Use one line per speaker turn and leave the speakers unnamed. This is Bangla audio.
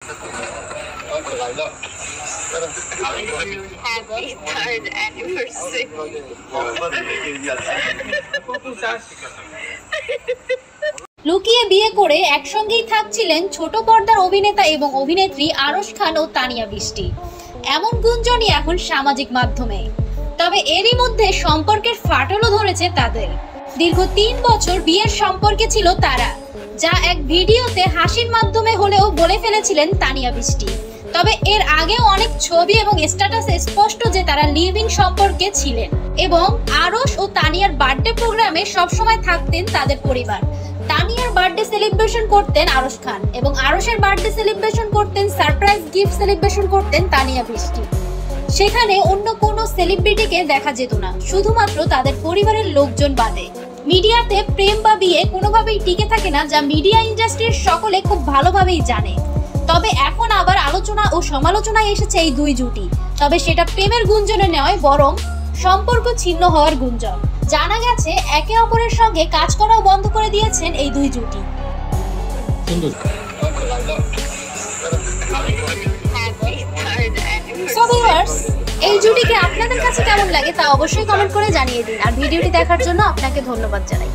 Happy third anniversary.
লুকিয়ে বিয়ে করে একসঙ্গেই থাকছিলেন ছোট পর্দার অভিনেতা এবং অভিনেত্রী আরশ খান ও তানিয়া বৃষ্টি। এমন গুঞ্জনই এখন সামাজিক মাধ্যমে। তবে এরই মধ্যে সম্পর্কের ফাটলও ধরেছে তাদের। দীর্ঘ 3 বছর বিয়ের সম্পর্কে ছিল তারা, যা এক ভিডিওতে হাসির মাধ্যমে হলেও বলে ফেলেছিলেন তানিয়া বৃষ্টি। তবে এর আগেও অনেক ছবি এবং স্ট্যাটাসে স্পষ্ট যে তারা লিভ ইন সম্পর্কে ছিলেন এবং আরশ ও তানিয়ার বার্থডে প্রোগ্রামে সবসময় থাকতেন তাদের পরিবার। তানিয়ার বার্থডে সেলিব্রেশন করতেন আরশ খান এবং আরশের বার্থডে সেলিব্রেশন করতেন, সারপ্রাইজ গিফট সেলিব্রেশন করতেন তানিয়া বৃষ্টি। সেখানে অন্য কোনো সেলিব্রিটিকে দেখা যেত না, শুধুমাত্র তাদের পরিবারের লোকজন বাদে। মিডিয়াতে প্রেম বা বিয়ে কোনোভাবেই টিকে থাকে না, যা মিডিয়া ইন্ডাস্ট্রির সকলে খুব ভালোভাবেই জানে। তবে এখন আবার আলোচনা ও সমালোচনায় এসেছে এই দুই জুটি। তবে সেটা প্রেমের গুঞ্জনে নয়, বরং সম্পর্ক ছিন্ন হওয়ার গুঞ্জন। জানা গেছে একে অপরের সঙ্গে কাজ করাও বন্ধ করে দিয়েছেন এই দুই জুটি। সো ভিউয়ার্স, এই জুটিকে আপনাদের কাছে কেমন লাগে তা অবশ্যই কমেন্ট করে জানিয়ে দিন। আর ভিডিওটি দেখার জন্য আপনাকে ধন্যবাদ জানাই।